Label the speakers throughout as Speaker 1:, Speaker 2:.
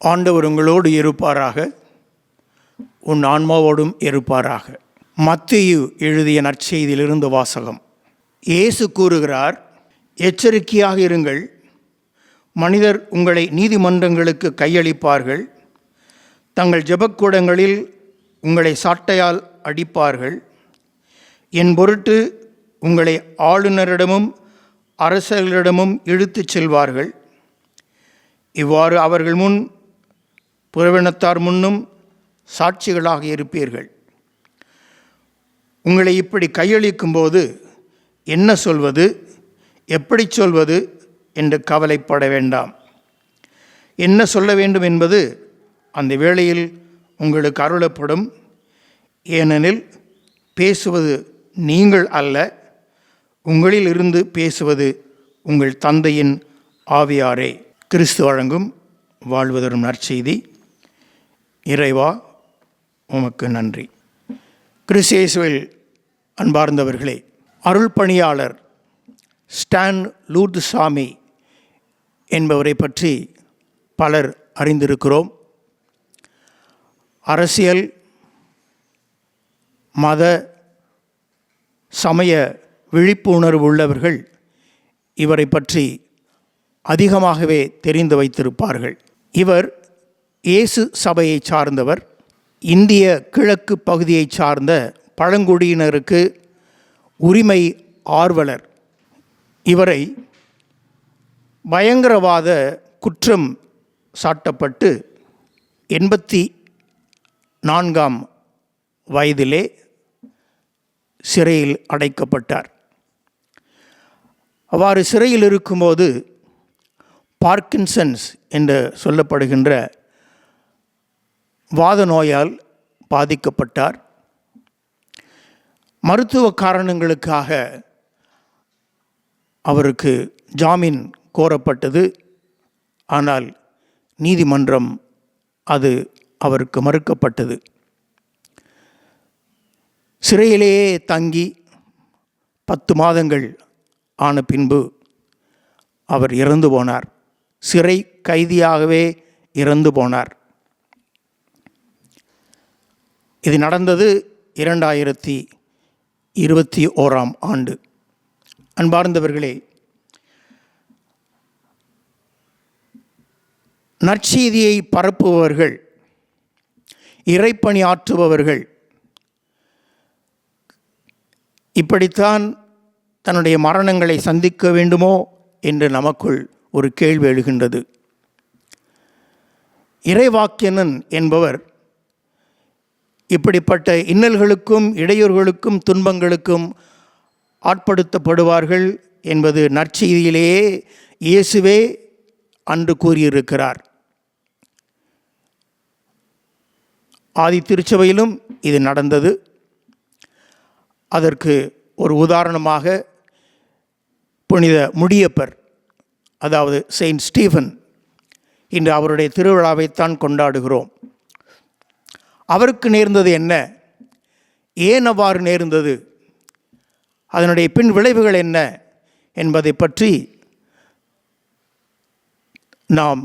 Speaker 1: ஆண்டவர் உங்களோடு இருப்பாராக, உன் ஆன்மாவோடும் இருப்பாராக. மத்தேயு எழுதிய நற்செய்தியிலிருந்து வாசகம். இயேசு கூறுகிறார், எச்சரிக்கையாக இருங்கள். மனிதர் உங்களை நீதிமன்றங்களுக்கு கையளிப்பார்கள், தங்கள் ஜெபக்கூடங்களில் உங்களை சாட்டையால் அடிப்பார்கள், என் பொருட்டு உங்களை ஆளுநரிடமும் அரசர்களிடமும் இழுத்துச் செல்வார்கள். இவ்வாறு அவர்கள் முன் புறவினத்தார் முன்னும் சாட்சிகளாக இருப்பீர்கள். உங்களை இப்படி கையளிக்கும் போது என்ன சொல்வது, எப்படி சொல்வது என்று கவலைப்பட வேண்டாம். என்ன சொல்ல வேண்டும் என்பது அந்த வேளையில் உங்களுக்கு அருளப்படும். ஏனெனில் பேசுவது நீங்கள் அல்ல, உங்களில் இருந்து பேசுவது உங்கள் தந்தையின் ஆவியாரே. கிறிஸ்து வழங்கும் வாழ்வதரும் நற்செய்தி. இறைவா, உமக்கு நன்றி. கிறிஸ்து இயேசுவில் அன்பார்ந்தவர்களே, அருள் பணியாளர் ஸ்டான் லூர்துசாமி என்பவரை பற்றி பலர் அறிந்திருக்கிறோம். அரசியல், மத, சமய விழிப்புணர்வு உள்ளவர்கள் இவரை பற்றி அதிகமாகவே தெரிந்து வைத்திருப்பார்கள். இவர் இயேசு சபையை சார்ந்தவர். இந்திய கிழக்கு பகுதியை சார்ந்த பழங்குடியினருக்கு உரிமை ஆர்வலர். இவரை பயங்கரவாத குற்றம் சாட்டப்பட்டு 84ஆம் வயதிலே சிறையில் அடைக்கப்பட்டார். அவ்வாறு சிறையில் இருக்கும்போது பார்க்கின்சன்ஸ் என்று சொல்லப்படுகின்ற வாத நோயால் பாதிக்கப்பட்டார். மருத்துவ காரணங்களுக்காக அவருக்கு ஜாமீன் கோரப்பட்டது. ஆனால் நீதிமன்றம் அது அவருக்கு மறுக்கப்பட்டது. சிறையிலேயே தங்கி 10 மாதங்கள் ஆன பின்பு அவர் இறந்து போனார். சிறை கைதியாகவே இறந்து போனார். இது நடந்தது 2021ஆம் ஆண்டு. அன்பார்ந்தவர்களே, நற்செய்தியை பரப்புபவர்கள், இறைப்பணி ஆற்றுபவர்கள் இப்படித்தான் தன்னுடைய மரணங்களை சந்திக்க வேண்டுமோ என்று நமக்குள் ஒரு கேள்வி எழுகின்றது. இறைவாக்கியனன் என்பவர் இப்படிப்பட்ட இன்னல்களுக்கும் இடையூறுகளுக்கும் துன்பங்களுக்கும் ஆட்படுத்தப்படுவார்கள் என்பது நற்செய்தியிலேயே இயேசுவே அன்று கூறியிருக்கிறார். ஆதி திருச்சபையிலும் இது நடந்தது. அதற்கு ஒரு உதாரணமாக புனித முடியப்பர், அதாவது செயின்ட் ஸ்டீஃபன், இன்று அவருடைய திருவிழாவைத்தான் கொண்டாடுகிறோம். அவருக்கு நேர்ந்தது என்ன, ஏன் அவ்வாறு நேர்ந்தது, அதனுடைய பின் விளைவுகள் என்ன என்பதை பற்றி நாம்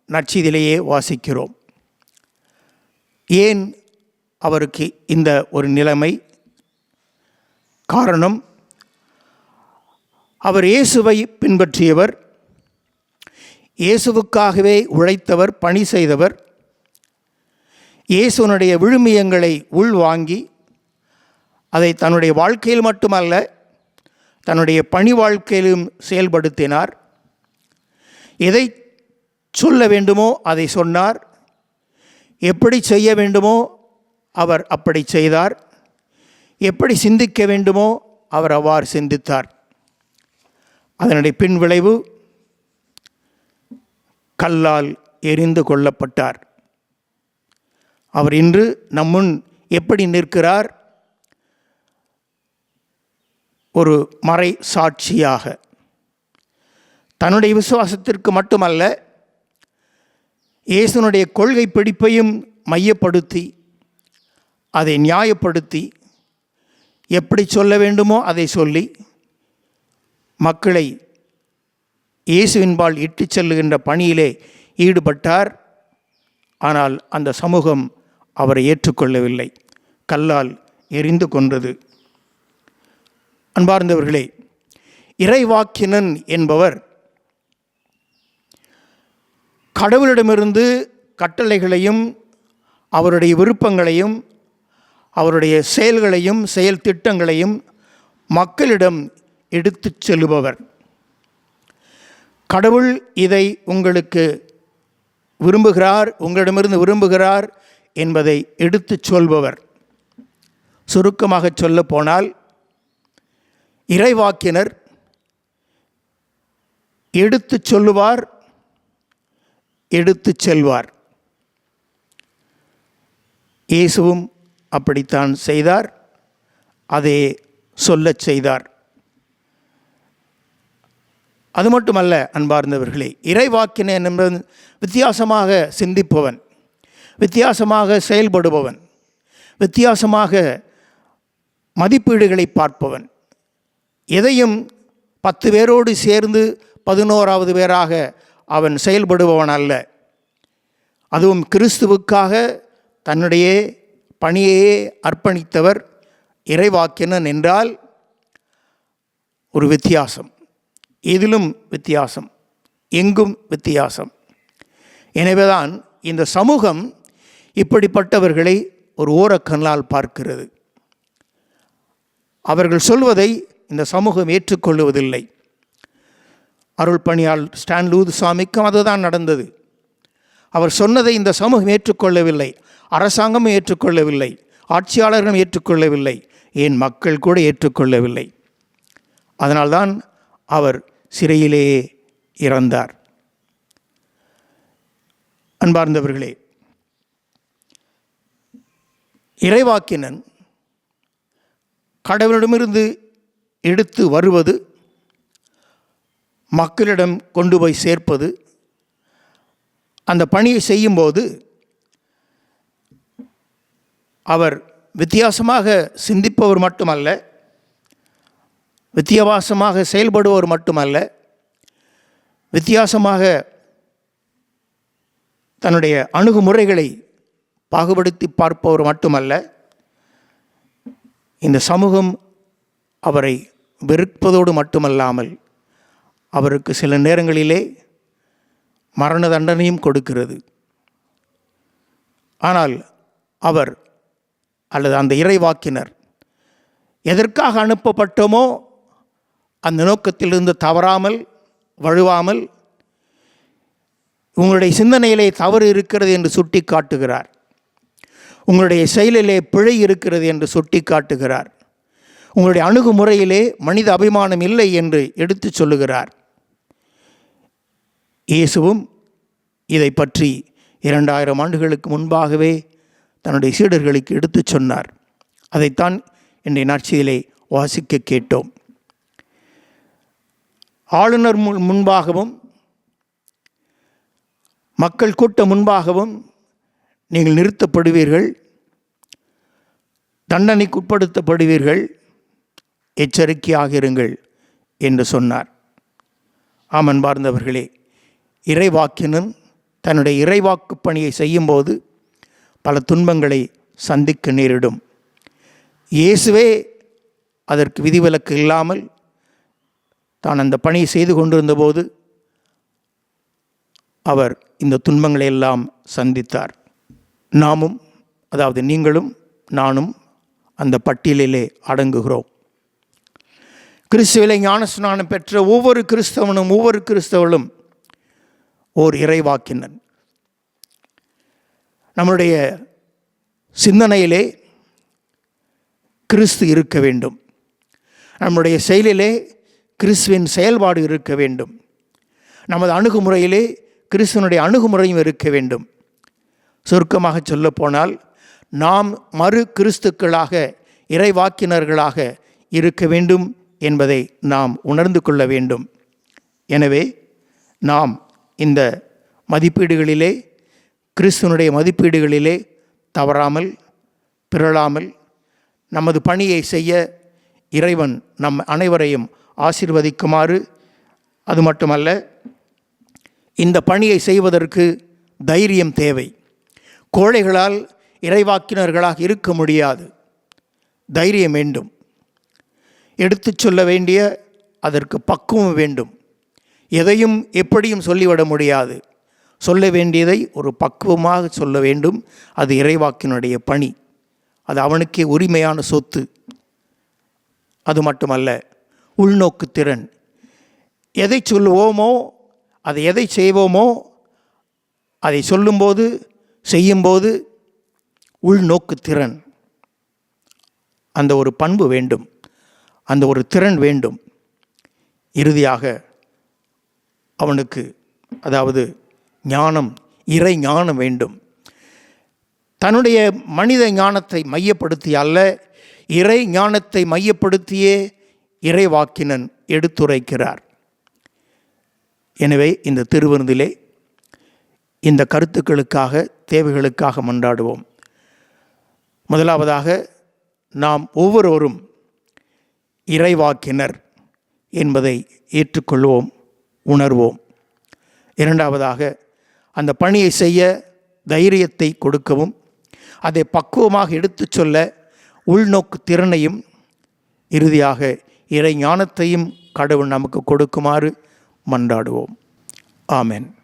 Speaker 1: நற்செய்தியிலேயே வாசிக்கிறோம். ஏன் அவருக்கு இந்த ஒரு நிலைமை? காரணம், அவர் இயேசுவை பின்பற்றியவர், இயேசுவுக்காகவே உழைத்தவர், பணி செய்தவர். இயேசுனுடைய விழுமியங்களை உள்வாங்கி அதை தன்னுடைய வாழ்க்கையில் மட்டுமல்ல, தன்னுடைய பணி வாழ்க்கையிலும் செயல்படுத்தினார். எதை சொல்ல வேண்டுமோ அதை சொன்னார், எப்படி செய்ய வேண்டுமோ அவர் அப்படி செய்தார், எப்படி சிந்திக்க வேண்டுமோ அவர் அவ்வாறு சிந்தித்தார். அதனுடைய பின் விளைவு, கல்லால் எரிந்து கொல்லப்பட்டார். அவர் இன்று நம்முன் எப்படி நிற்கிறார்? ஒரு மறை சாட்சியாக. தன்னுடைய விசுவாசத்திற்கு மட்டுமல்ல, இயேசுனுடைய கொள்கை பிடிப்பையும் மையப்படுத்தி அதை நியாயப்படுத்தி எப்படி சொல்ல வேண்டுமோ அதை சொல்லி மக்களை இயேசுவின்பால் இட்டுச் செல்லுகின்ற பணியிலே ஈடுபட்டார். ஆனால் அந்த சமூகம் அவரை ஏற்றுக்கொள்ளவில்லை, கல்லால் எறிந்து கொன்றது. அன்பார்ந்தவர்களே, இறைவாக்கினன் என்பவர் கடவுளிடமிருந்து கட்டளைகளையும் அவருடைய விருப்பங்களையும் அவருடைய செயல்களையும் செயல் திட்டங்களையும் மக்களிடம் எடுத்துச் செல்லுபவர். கடவுள் இதை உங்களுக்கு விரும்புகிறார், உங்களிடமிருந்து விரும்புகிறார் என்பதை எடுத்துச் சொல்பவர். சுருக்கமாக சொல்ல போனால், இறைவாக்கினர் எடுத்துச் சொல்லுவார், எடுத்துச் செல்வார். இயேசுவும் அப்படித்தான் செய்தார், அதை சொல்லச் செய்தார். அது மட்டுமல்ல அன்பார்ந்தவர்களே, இறைவாக்கினன் என்பது வித்தியாசமாக சிந்திப்பவன், வித்தியாசமாக செயல்படுபவன், வித்தியாசமாக மதிப்பீடுகளை பார்ப்பவன். எதையும் 10 பேரோடு சேர்ந்து 11வது பேராக அவன் செயல்படுபவன் அல்ல. அதுவும் கிறிஸ்துவுக்காக தன்னுடைய பணியையே அர்ப்பணித்தவர் இறைவாக்கினன் என்றால் ஒரு வித்தியாசம், எதிலும் வித்தியாசம், எங்கும் வித்தியாசம். எனவேதான் இந்த சமூகம் இப்படிப்பட்டவர்களை ஒரு ஓரக்கண்ணால் பார்க்கிறது. அவர்கள் சொல்வதை இந்த சமூகம் ஏற்றுக்கொள்வதில்லை. அருள் பணியால் ஸ்டான் லூதுசாமிக்கும் அதுதான் நடந்தது. அவர் சொன்னதை இந்த சமூகம் ஏற்றுக்கொள்ளவில்லை, அரசாங்கமும் ஏற்றுக்கொள்ளவில்லை, ஆட்சியாளர்களும் ஏற்றுக்கொள்ளவில்லை, ஏன் மக்கள் கூட ஏற்றுக்கொள்ளவில்லை. அதனால்தான் அவர் சிறையிலேயே இறந்தார். அன்பார்ந்தவர்களே, இறைவாக்கினன் கடவுளிடமிருந்து எடுத்து வருவது, மக்களிடம் கொண்டு போய் சேர்ப்பது, அந்த பணியை செய்யும்போது அவர் வித்தியாசமாக சிந்திப்பவர் மட்டுமல்ல, வித்தியாசமாக செயல்படுபவர் மட்டுமல்ல, வித்தியாசமாக தன்னுடைய அணுகுமுறைகளை பாகுபடுத்தி பார்ப்பவர் மட்டுமல்ல, இந்த சமூகம் அவரை வெறுப்பதோடு மட்டுமல்லாமல் அவருக்கு சில நேரங்களிலே மரண தண்டனையும் கொடுக்கிறது. ஆனால் அவர் அல்லது அந்த இறைவாக்கினர் எதற்காக அனுப்பப்பட்டோமோ அந்த நோக்கத்திலிருந்து தவறாமல் வழுவாமல் உங்களுடைய சிந்தனையிலே தவறு இருக்கிறது என்று சுட்டி காட்டுகிறார், உங்களுடைய செயலிலே பிழை இருக்கிறது என்று சுட்டி காட்டுகிறார், உங்களுடைய அணுகுமுறையிலே மனித அபிமானம் இல்லை என்று எடுத்து சொல்லுகிறார். இயேசுவும் இதை பற்றி 2000 ஆண்டுகளுக்கு முன்பாகவே தன்னுடைய சீடர்களுக்கு எடுத்துச் சொன்னார். அதைத்தான் இன்றைய நற்செய்தியிலே வாசிக்க கேட்டோம். ஆளுநர் முன்பாகவும் மக்கள் கூட்டம் முன்பாகவும் நீங்கள் நிறுத்தப்படுவீர்கள், தண்டனைக்கு உட்படுத்தப்படுவீர்கள், எச்சரிக்கையாக இருங்கள் என்று சொன்னார். அன்பார்ந்தவர்களே, இறைவாக்கினன் தன்னுடைய இறைவாக்கு பணியை செய்யும்போது பல துன்பங்களை சந்திக்க நேரிடும். இயேசுவே அதற்கு விதிவிலக்கு இல்லாமல் தான் அந்த பணியை செய்து கொண்டிருந்தபோது அவர் இந்த துன்பங்களை எல்லாம் சந்தித்தார். நாமும், அதாவது நீங்களும் நானும் அந்த பட்டியலிலே அடங்குகிறோம். கிறிஸ்துவிலே ஞானஸ்நானம் பெற்ற ஒவ்வொரு கிறிஸ்தவனும் ஒவ்வொரு கிறிஸ்தவளும் ஓர் இறைவாக்கினன். நம்முடைய சிந்தனையிலே கிறிஸ்து இருக்க வேண்டும், நம்முடைய செயலிலே கிறிஸ்துவின் செயல்பாடு இருக்க வேண்டும், நமது அணுகுமுறையிலே கிறிஸ்துவனுடைய அணுகுமுறையும் இருக்க வேண்டும். சுருக்கமாக சொல்லப்போனால் நாம் மறு கிறிஸ்துக்களாக இறைவாக்கினர்களாக இருக்க வேண்டும் என்பதை நாம் உணர்ந்து கொள்ள வேண்டும். எனவே நாம் இந்த மதிப்பீடுகளிலே, கிறிஸ்துவனுடைய மதிப்பீடுகளிலே தவறாமல் பிறழாமல் நமது பணியை செய்ய இறைவன் நம் அனைவரையும் ஆசீர்வதிக்குமாறு, அது மட்டுமல்ல, இந்த பணியை செய்வதற்கு தைரியம் தேவை, கோழைகளால் இறைவாக்கினர்களாக இருக்க முடியாது. தைரியம் வேண்டும். எடுத்துச் சொல்ல வேண்டிய அதற்கு பக்குவம் வேண்டும். எதையும் எப்படியும் சொல்லிவிட முடியாது. சொல்ல வேண்டியதை ஒரு பக்குவமாக சொல்ல வேண்டும். அது இறைவாக்கினுடைய பணி. அது அவனுக்கே உரிமையான சொத்து. அது மட்டுமல்ல, உள்நோக்கு திறன். எதை சொல்லுவோமோ, அதை எதை செய்வோமோ, அதை சொல்லும்போது செய்யும்போது உள்நோக்கு திறன், அந்த ஒரு பண்பு வேண்டும், அந்த ஒரு திறன் வேண்டும். இறுதியாக அவனுக்கு அதாவது ஞானம், இறை ஞானம் வேண்டும். தன்னுடைய மனித ஞானத்தை மையப்படுத்தி அல்ல, இறை ஞானத்தை மையப்படுத்தியே இறைவாக்கினன் எடுத்துரைக்கிறார். எனவே இந்த திருவிருந்திலே இந்த கருத்துக்களுக்காக, தேவைகளுக்காக மன்றாடுவோம். முதலாவதாக, நாம் ஒவ்வொருவரும் இறைவாக்கினர் என்பதை ஏற்றுக்கொள்வோம், உணர்வோம். இரண்டாவதாக, அந்த பணியை செய்ய தைரியத்தை கொடுக்கவும், அதை பக்குவமாக எடுத்துச் சொல்ல உள்நோக்கு திறனையும், இறுதியாக இறை ஞானத்தையும் கடவுள் நமக்கு கொடுக்குமாறு மன்றாடுவோம். ஆமென்.